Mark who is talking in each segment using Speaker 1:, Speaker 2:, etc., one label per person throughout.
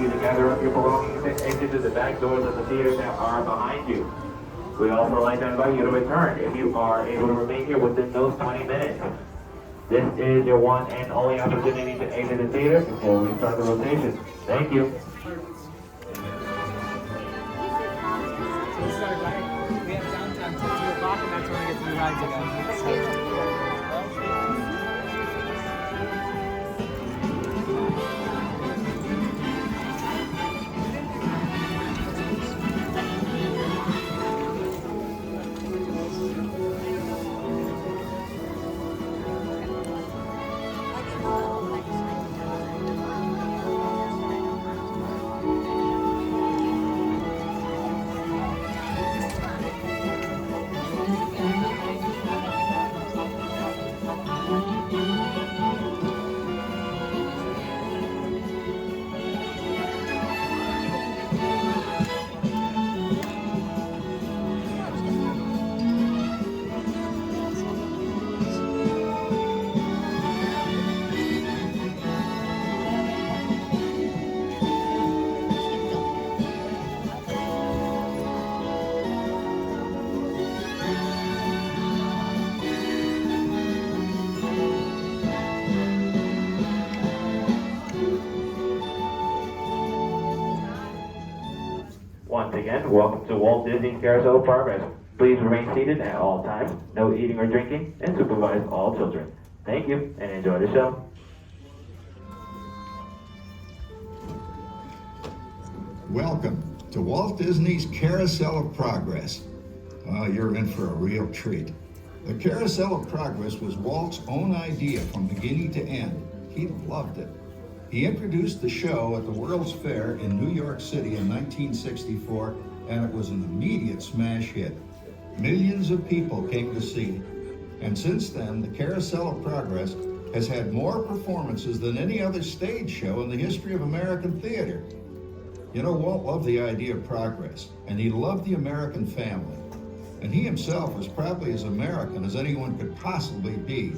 Speaker 1: you to gather up your belongings and exit to the back doors of the theater that are behind you. We also like to invite you to return if you are able to remain here within those 20 minutes. This is your one and only opportunity to exit the theater before we start the rotation. Thank you.
Speaker 2: We have downtime till 2 o'clock, and that's when we get to do rides again.
Speaker 1: Once again, welcome to Walt Disney's Carousel of Progress. Please remain seated at all times, no eating or drinking, and supervise all children. Thank you, and enjoy the show.
Speaker 3: Welcome to Walt Disney's Carousel of Progress. You're in for a real treat. The Carousel of Progress was Walt's own idea from beginning to end. He loved it. He introduced the show at the World's Fair in New York City in 1964, and it was an immediate smash hit. Millions of people came to see it. And since then, the Carousel of Progress has had more performances than any other stage show in the history of American theater. You know, Walt loved the idea of progress, and he loved the American family. And he himself was probably as American as anyone could possibly be.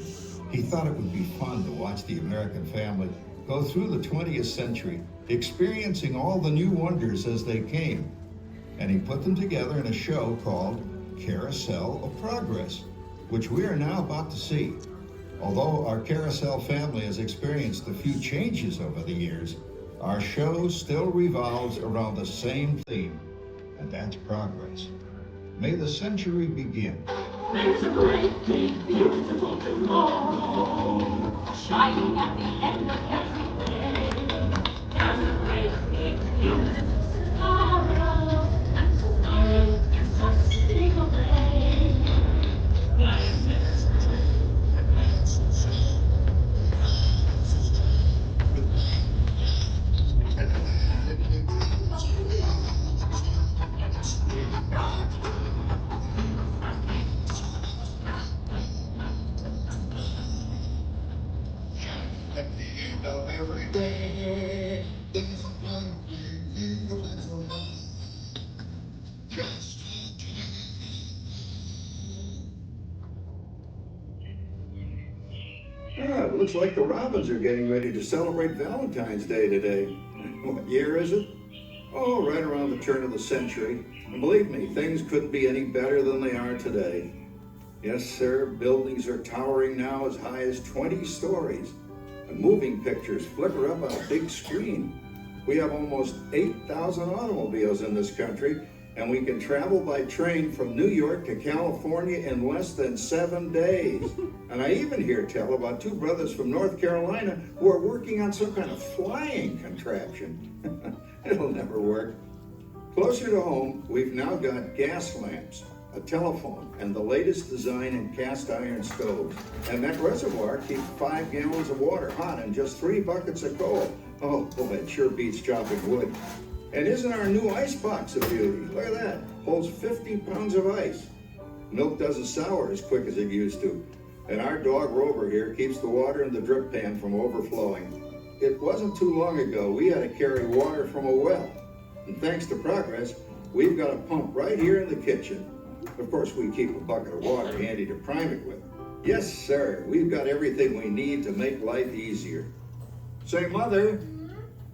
Speaker 3: He thought it would be fun to watch the American family go through the 20th century, experiencing all the new wonders as they came. And he put them together in a show called Carousel of Progress, which we are now about to see. Although our Carousel family has experienced a few changes over the years, our show still revolves around the same theme, and that's progress. May the century begin.
Speaker 4: There's a great, big, beautiful tomorrow, shining at the end of every day. There's a great, big, beautiful tomorrow, and tomorrow can just slip away.
Speaker 3: At the end of every day, there's one beautiful just it looks like the Robins are getting ready to celebrate Valentine's Day today. What year is it? Oh, right around the turn of the century. And believe me, things couldn't be any better than they are today. Yes, sir, buildings are towering now as high as 20 stories. And moving pictures flicker up on a big screen. We have almost 8,000 automobiles in this country, and we can travel by train from New York to California in less than 7 days. And I even hear tell about two brothers from North Carolina who are working on some kind of flying contraption. It'll never work. Closer to home, we've now got gas lamps, a telephone, and the latest design in cast iron stoves. And that reservoir keeps 5 gallons of water hot and just 3 buckets of coal. Oh, boy, it sure beats chopping wood. And isn't our new ice box a beauty? Look at that, holds 50 pounds of ice. Milk doesn't sour as quick as it used to. And our dog Rover here keeps the water in the drip pan from overflowing. It wasn't too long ago we had to carry water from a well. And thanks to progress, we've got a pump right here in the kitchen. Of course, we keep a bucket of water handy to prime it with. Yes, sir, we've got everything we need to make life easier. Say, Mother,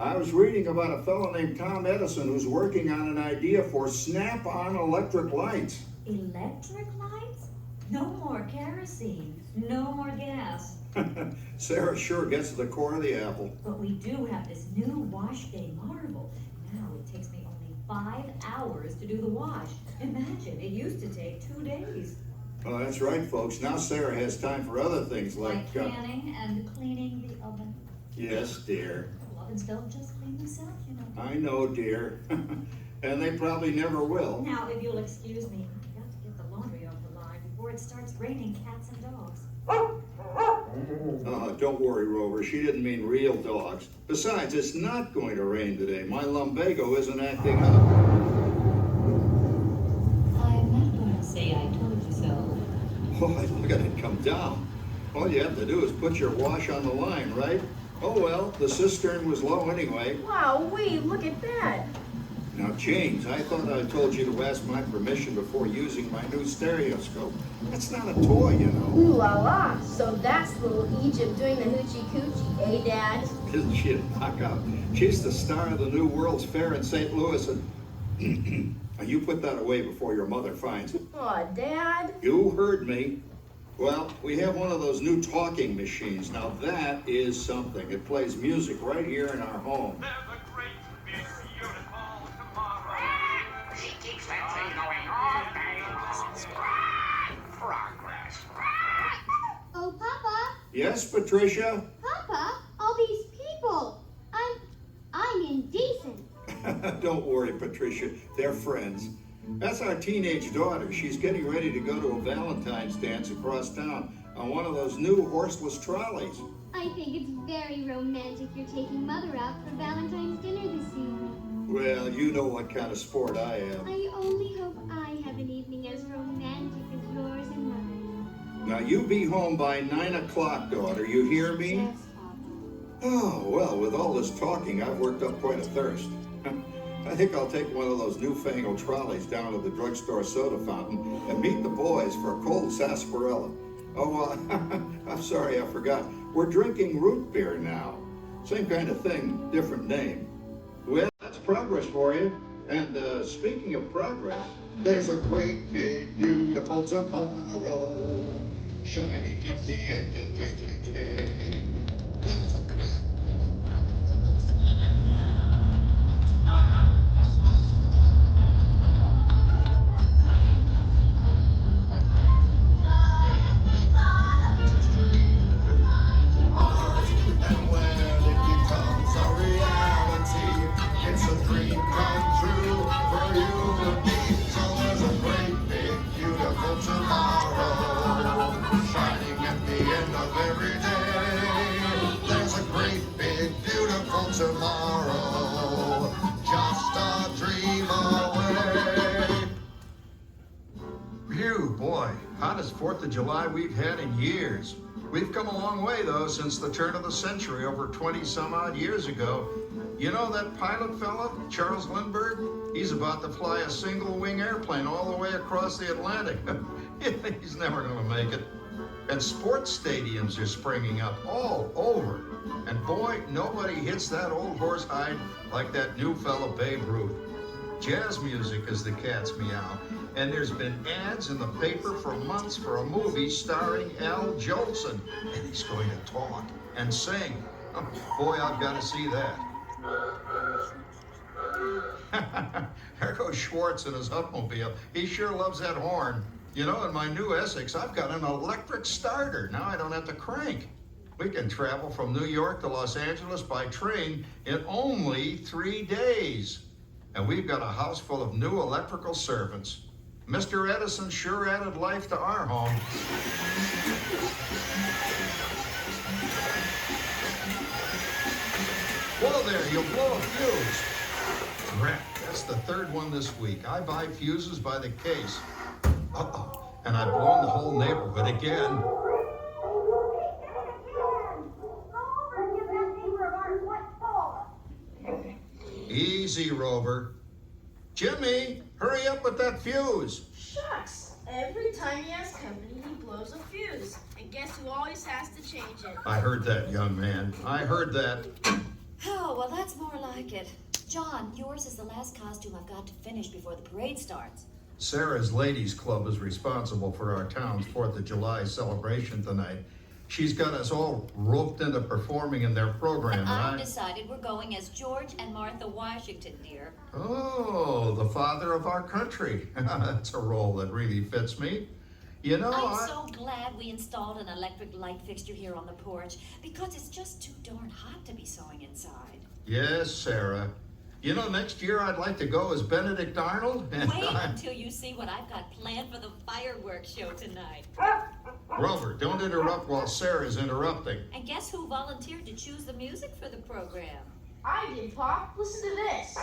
Speaker 3: I was reading about a fellow named Tom Edison who's working on an idea for snap-on electric lights.
Speaker 5: Electric lights? No more kerosene, no more gas.
Speaker 3: Sarah sure gets to the core of the apple.
Speaker 5: But we do have this new wash day marvel. Now it takes me only 5 hours to do the wash. Imagine, it used to take 2 days.
Speaker 3: Oh, that's right, folks. Now Sarah has time for other things
Speaker 5: Like canning and cleaning the oven.
Speaker 3: Yes, dear.
Speaker 5: Ovens don't just clean themselves, you know.
Speaker 3: I know, dear. And they probably never will.
Speaker 5: Now, if you'll excuse me, I've got to get the laundry off the line before it starts raining cats and dogs.
Speaker 3: Don't worry, Rover. She didn't mean real dogs. Besides, it's not going to rain today. My lumbago isn't acting up.
Speaker 5: I'm not going to say I told you so.
Speaker 3: Oh, look at it come down. All you have to do is put your wash on the line, right? Oh well, the cistern was low anyway.
Speaker 6: Wow, wait, look at that.
Speaker 3: Now, James, I thought I told you to ask my permission before using my new stereoscope. That's not a toy, you know.
Speaker 6: Ooh la la. So that's little Egypt doing the hoochie coochie, eh, Dad?
Speaker 3: Isn't she a knockout? She's the star of the new World's Fair in St. Louis, and you put that away before your mother finds it.
Speaker 6: Aw, Dad.
Speaker 3: You heard me. Well, we have one of those new talking machines. Now that is something. It plays music right here in our home.
Speaker 7: There's a great big beautiful tomorrow.
Speaker 4: She keeps that thing going all day long. Progress.
Speaker 8: Oh, Papa,
Speaker 3: Yes, Patricia?
Speaker 8: Papa, all these people. I'm indecent.
Speaker 3: Don't worry, Patricia. They're friends. That's our teenage daughter. She's getting ready to go to a Valentine's dance across town on one of those new horseless trolleys.
Speaker 8: I think it's very romantic you're taking Mother out for Valentine's dinner this evening.
Speaker 3: Well, you know what kind of sport I am.
Speaker 8: I only hope I have an evening as romantic as yours and Mother's.
Speaker 3: Now, you be home by 9 o'clock, daughter. You hear me?
Speaker 8: Yes, Papa.
Speaker 3: Oh, well, with all this talking, I've worked up quite a thirst. I think I'll take one of those newfangled trolleys down to the drugstore soda fountain and meet the boys for a cold sarsaparilla. Oh, I'm sorry, I forgot. We're drinking root beer now. Same kind of thing, different name. Well, that's progress for you. And speaking of progress, there's a great big beautiful tomorrow shining in the end of the day. Tomorrow, just a dream away. Phew, boy, hottest 4th of July we've had in years. We've come a long way, though, since the turn of the century, over 20-some-odd years ago. You know that pilot fella, Charles Lindbergh? He's about to fly a single-wing airplane all the way across the Atlantic. He's never going to make it. And sports stadiums are springing up all over. And boy, nobody hits that old horse hide like that new fella Babe Ruth. Jazz music is the cat's meow. And there's been ads in the paper for months for a movie starring Al Jolson. And he's going to talk and sing. Oh, boy, I've got to see that. There goes Schwartz in his Hupmobile. He sure loves that horn. You know, in my new Essex, I've got an electric starter. Now I don't have to crank. We can travel from New York to Los Angeles by train in only 3 days. And we've got a house full of new electrical servants. Mr. Edison sure added life to our home. Whoa there, you'll blow a fuse. Crap, that's the 3rd one this week. I buy fuses by the case. Uh-oh, and I've blown the whole neighborhood again. Easy, Rover. Jimmy, hurry up with that fuse.
Speaker 9: Shucks. Every time he has company, he blows a fuse. And guess who always has to change it?
Speaker 3: I heard that, young man. I heard that.
Speaker 5: Oh, well, that's more like it. John, yours is the last costume I've got to finish before the parade starts.
Speaker 3: Sarah's Ladies Club is responsible for our town's 4th of July celebration tonight. She's got us all roped into performing in their program,
Speaker 5: And
Speaker 3: right?
Speaker 5: I've decided we're going as George and Martha Washington, dear.
Speaker 3: Oh, the father of our country. That's a role that really fits me. You know,
Speaker 5: I'm so glad we installed an electric light fixture here on the porch because it's just too darn hot to be sewing inside.
Speaker 3: Yes, Sarah. You know, next year I'd like to go as Benedict Arnold.
Speaker 5: Wait until you see what I've got planned for the fireworks show tonight.
Speaker 3: Rover, don't interrupt while Sarah's interrupting.
Speaker 5: And guess who volunteered to choose the music for the program?
Speaker 9: I did, Pop. Listen to this.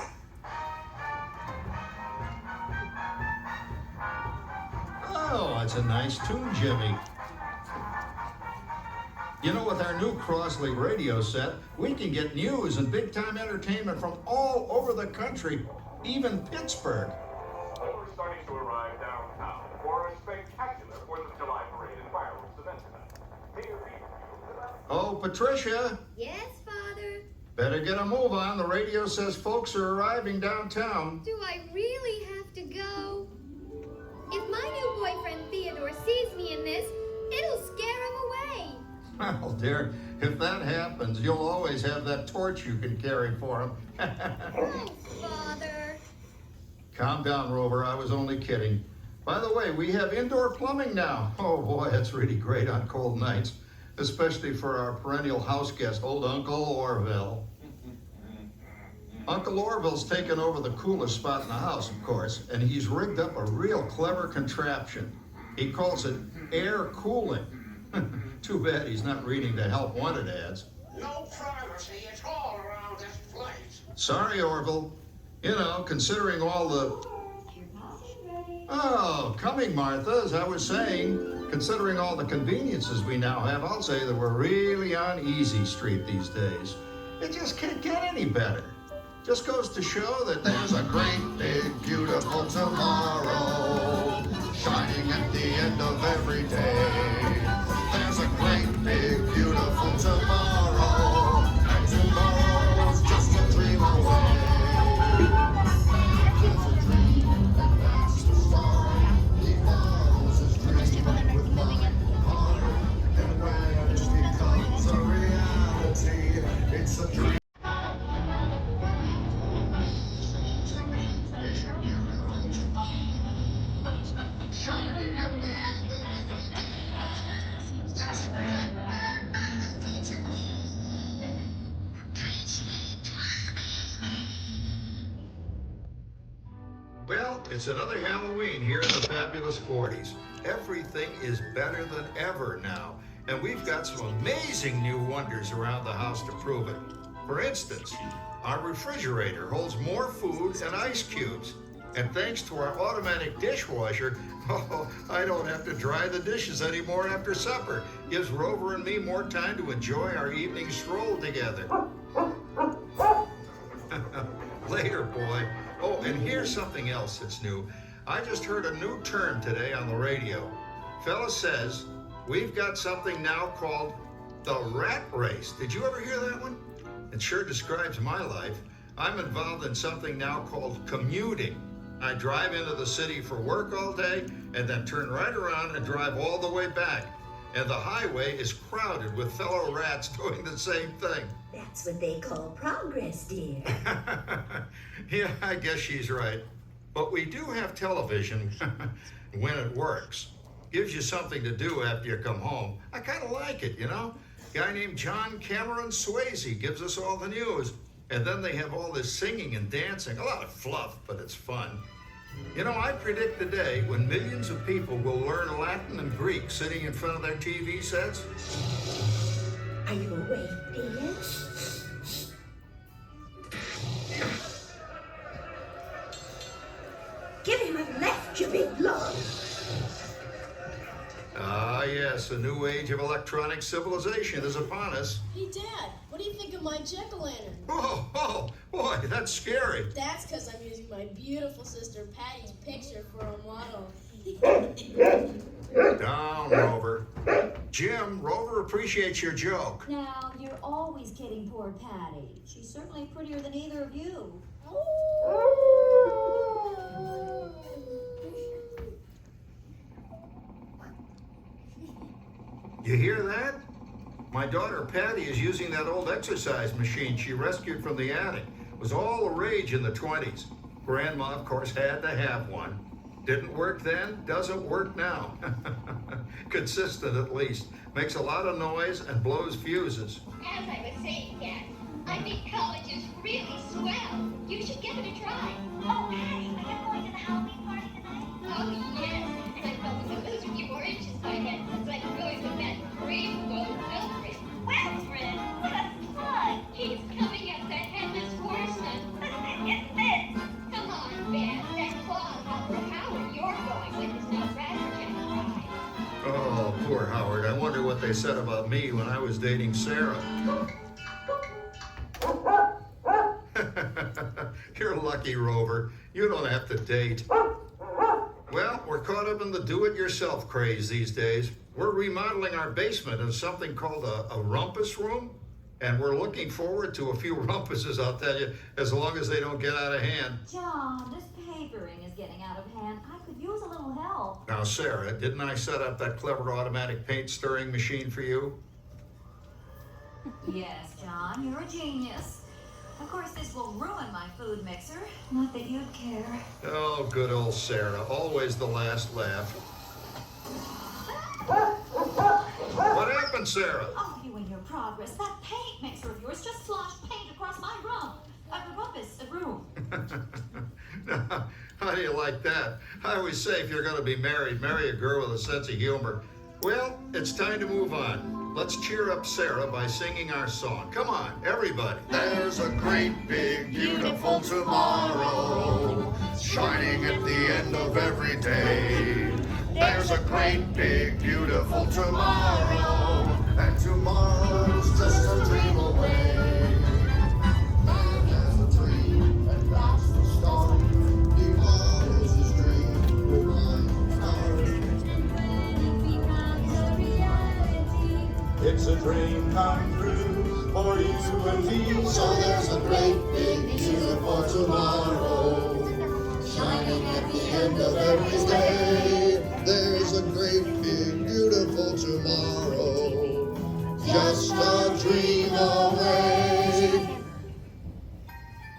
Speaker 3: Oh, that's a nice tune, Jimmy. You know, with our new Crosley radio set, we can get news and big-time entertainment from all over the country, even Pittsburgh.
Speaker 7: We're starting to arrive downtown for a spectacular 4th of July parade and fireworks event tonight.
Speaker 3: Oh, Patricia,
Speaker 8: Yes, Father?
Speaker 3: better get a move on. The radio says folks are arriving downtown.
Speaker 8: Do I really have to go? If my new boyfriend Theodore sees me in this, it'll scare him away.
Speaker 3: Well, dear, if that happens, you'll always have that torch you can carry for him.
Speaker 8: Oh, Father.
Speaker 3: Calm down, Rover. I was only kidding. By the way, we have indoor plumbing now. Oh, boy, that's really great on cold nights, especially for our perennial house guest, old Uncle Orville. Uncle Orville's taken over the coolest spot in the house, of course, and he's rigged up a real clever contraption. He calls it air cooling. Too bad he's not reading the help wanted ads.
Speaker 7: No privacy at all around this place.
Speaker 3: Sorry, Orville. You know, considering all the... Oh, coming, Martha, as I was saying, considering all the conveniences we now have, I'll say that we're really on easy street these days. It just can't get any better. Just goes to show that there's a great, big, beautiful tomorrow shining at the end of every day. There's a great, big, beautiful tomorrow, and tomorrow's just a dream away. There's a dream, and that's the story. He follows his dream with my heart, and when it becomes a reality, it's a dream. Well, it's another Halloween here in the fabulous 40s. Everything is better than ever now, and we've got some amazing new wonders around the house to prove it. For instance, our refrigerator holds more food and ice cubes. And thanks to our automatic dishwasher, oh, I don't have to dry the dishes anymore after supper. Gives Rover and me more time to enjoy our evening stroll together. Later, boy. Oh, and here's something else that's new. I just heard a new term today on the radio. Fella says, we've got something now called the rat race. Did you ever hear that one? It sure describes my life. I'm involved in something now called commuting. I drive into the city for work all day and then turn right around and drive all the way back. And the highway is crowded with fellow rats doing the same thing.
Speaker 10: That's what they call progress, dear.
Speaker 3: Yeah, I guess she's right. But we do have television when it works. Gives you something to do after you come home. I kind of like it, you know? Guy named John Cameron Swayze gives us all the news. And then they have all this singing and dancing. A lot of fluff, but it's fun. You know, I predict the day when millions of people will learn Latin and Greek sitting in front of their TV sets.
Speaker 10: Are you awake, dear? Give him a left, you big lug.
Speaker 3: Ah, yes, a new age of electronic civilization is upon us.
Speaker 9: Hey, Dad, what do you think of my jack-o'-lantern?
Speaker 3: Oh, boy, that's scary.
Speaker 9: That's because I'm using my beautiful sister Patty's picture for a model.
Speaker 3: Down, Rover. Jim, Rover appreciates your joke.
Speaker 5: Now, you're always kidding poor Patty. She's certainly prettier than either of you.
Speaker 3: You hear that? My daughter Patty is using that old exercise machine she rescued from the attic. It was all the rage in the 20s. Grandma, of course, had to have one. Didn't work then, doesn't work now. Consistent at least. Makes a lot of noise and blows fuses.
Speaker 8: As I was saying, Dad, I think college is really swell. You should give it a try.
Speaker 4: Oh, Patty, are you going to the Halloween party tonight?
Speaker 8: Oh, yes. And I'm hoping to lose a few more inches by then, so I can go with that rainbow Wilfred.
Speaker 4: Wilfred, what a fun!
Speaker 8: He's coming as that headless horseman.
Speaker 4: It's this.
Speaker 8: Come on, Ben. That claw Howard you're going with is no Ratterjack ride.
Speaker 3: Oh, poor Howard. I wonder what they said about me when I was dating Sarah. You're lucky, Rover. You don't have to date. Well, we're caught up in the do-it-yourself craze these days. We're remodeling our basement in something called a rumpus room, and we're looking forward to a few rumpuses, I'll tell you, as long as they don't get out of hand.
Speaker 5: John, this papering is getting out of hand. I could use a little help.
Speaker 3: Now, Sarah, didn't I set up that clever automatic paint stirring machine for you?
Speaker 5: Yes, John, you're a genius. Of course, this will ruin my food mixer. Not that you'd care.
Speaker 3: Oh, good old Sarah. Always the last laugh. What happened, Sarah?
Speaker 5: Oh, you and your progress. That paint mixer of yours just sloshed paint across my room.
Speaker 3: Now, how do you like that? I always say if you're going to be married, marry a girl with a sense of humor. Well, it's time to move on. Let's cheer up Sarah by singing our song. Come on, everybody.
Speaker 11: There's a great big beautiful tomorrow shining at the end of every day. There's a great big beautiful tomorrow, and tomorrow's just a dream away. Man has a dream, and that's the start. He follows his dream with flying stars.
Speaker 12: It's a dream come true for you and me.
Speaker 11: So there's a great big beautiful tomorrow shining at the end of every day. There's a great big beautiful tomorrow, just a dream away.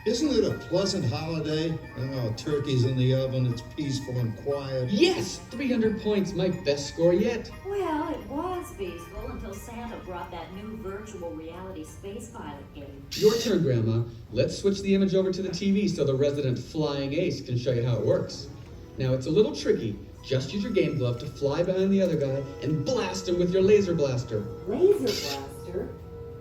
Speaker 3: Isn't it a pleasant holiday? Oh, turkey's in the oven, it's peaceful and quiet.
Speaker 2: Yes! 300 points, my best score yet.
Speaker 5: Well, it was peaceful until Santa brought that new virtual reality space pilot game.
Speaker 2: Your turn, Grandma. Let's switch the image over to the TV so the resident flying ace can show you how it works. Now, it's a little tricky. Just use your game glove to fly behind the other guy and blast him with your laser blaster.
Speaker 5: Laser blaster?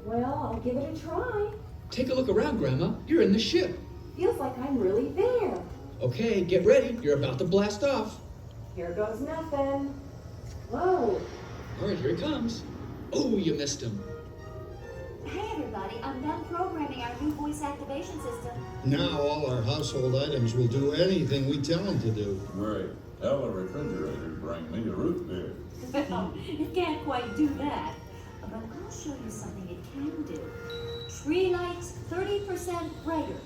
Speaker 5: Well, I'll give it a try.
Speaker 2: Take a look around, Grandma. You're in the ship.
Speaker 5: Feels like I'm really there.
Speaker 2: Okay, get ready. You're about to blast off.
Speaker 5: Here goes nothing. Whoa.
Speaker 2: All right, here he comes. Oh, you missed him.
Speaker 5: Hey, everybody. I'm done programming our new voice activation system.
Speaker 3: Now all our household items will do anything we tell them to do.
Speaker 13: Great. Tell the refrigerator to bring me a root beer.
Speaker 5: Well, it can't quite do that. But I'll show you something it can do. Tree lights 30% brighter.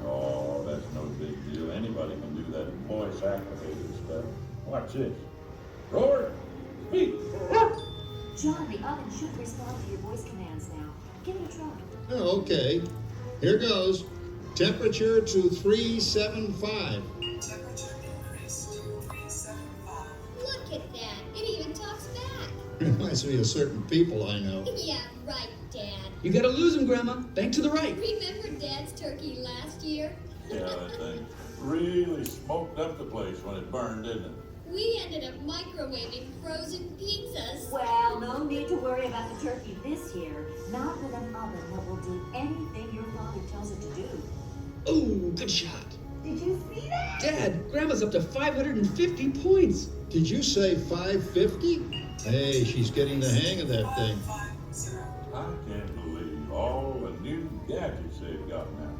Speaker 13: Oh, that's no big deal. Anybody can do that voice activated stuff. Watch this. Roar! Speak!
Speaker 5: John, the oven should respond to your voice commands now. Give it a try.
Speaker 3: Oh, okay. Here goes. Temperature to 375.
Speaker 8: Look at that. It even talks back.
Speaker 3: Reminds me of certain people I know.
Speaker 8: Yeah, right, Dad.
Speaker 2: You gotta lose him, Grandma. Bank to the right.
Speaker 8: Remember Dad's turkey last year?
Speaker 13: Yeah, that thing really smoked up the place when it burned, didn't it?
Speaker 8: We ended up microwaving frozen pizzas.
Speaker 5: Well, no need to worry about the turkey this year. Not with an oven that will do anything your father tells it to do.
Speaker 2: Oh, good shot.
Speaker 5: Did you see that?
Speaker 2: Dad, Grandma's up to 550 points.
Speaker 3: Did you say 550? Hey, she's getting the hang of that thing.
Speaker 13: I can't believe all the new gadgets they've got now.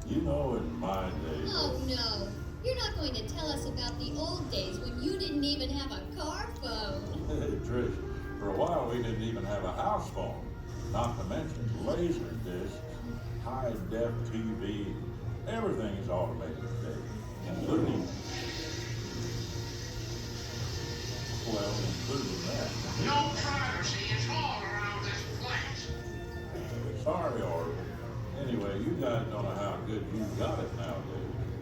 Speaker 13: You know, in my day.
Speaker 8: Oh, no. You're not going to tell us about the old days when you didn't even have a car phone.
Speaker 13: Hey, Trish, for a while we didn't even have a house phone. Not to mention laser discs, high-def TV. Everything is automated today, including that.
Speaker 11: No privacy at all around this place.
Speaker 13: Sorry, Orland. Anyway, you guys don't know how good you got it nowadays.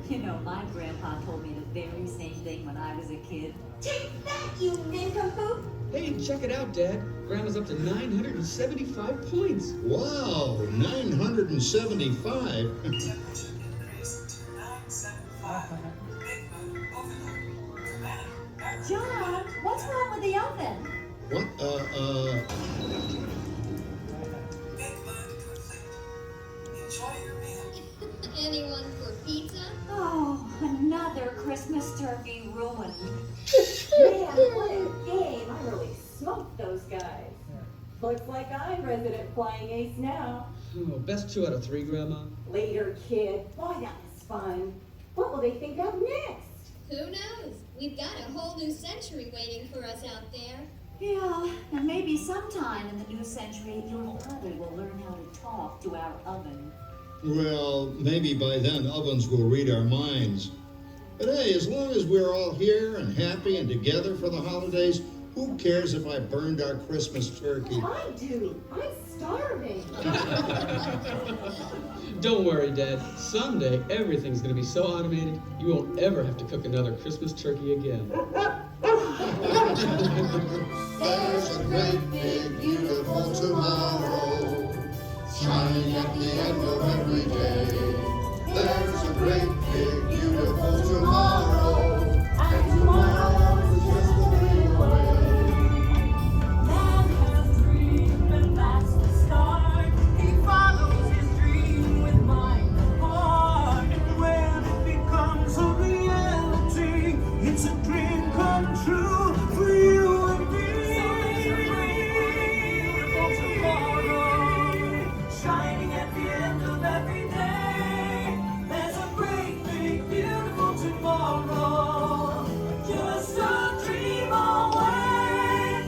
Speaker 5: You know, my grandpa told me the very same thing when I was a kid.
Speaker 10: Take that, you nincompoop!
Speaker 2: Hey, check it out, Dad. Grandma's up to 975 points.
Speaker 3: Wow, 975?
Speaker 5: John, what's wrong with the oven?
Speaker 3: What,
Speaker 8: Anyone for pizza?
Speaker 5: Oh, another Christmas turkey ruined.
Speaker 14: Man, what a game. I really smoked those guys. Looks like I'm resident flying ace now.
Speaker 2: Oh, best 2 out of 3, Grandma.
Speaker 14: Later, kid. Boy, that was fun. What will they think of next?
Speaker 8: Who knows? We've got a whole new century waiting for us out there.
Speaker 5: Yeah, and maybe sometime in the new century, your father will learn how to talk to our oven.
Speaker 3: Well, maybe by then ovens will read our minds. But hey, as long as we're all here and happy and together for the holidays, who cares if I burned our Christmas turkey?
Speaker 14: I do. I'm starving.
Speaker 2: Don't worry, Dad. Someday, everything's going to be so automated, you won't ever have to cook another Christmas turkey again.
Speaker 11: There's a great big beautiful tomorrow, shining at the end of every day. There's a great big beautiful tomorrow, and tomorrow is just a dream away.
Speaker 4: Man has a dream, and that's the start. He follows his dream with mind and heart. And when it becomes a reality, it's a dream come true for you and me. So there's a great big beautiful tomorrow, shining at the end of every day. There's a great big beautiful tomorrow, just a dream away.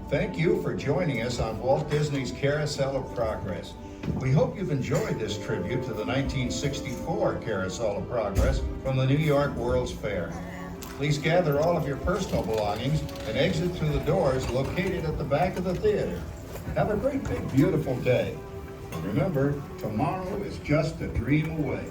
Speaker 3: Thank you for joining us on Walt Disney's Carousel of Progress. We hope you've enjoyed this tribute to the 1964 Carousel of Progress from the New York World's Fair. Please gather all of your personal belongings and exit through the doors located at the back of the theater. Have a great big beautiful day. And remember, tomorrow is just a dream away.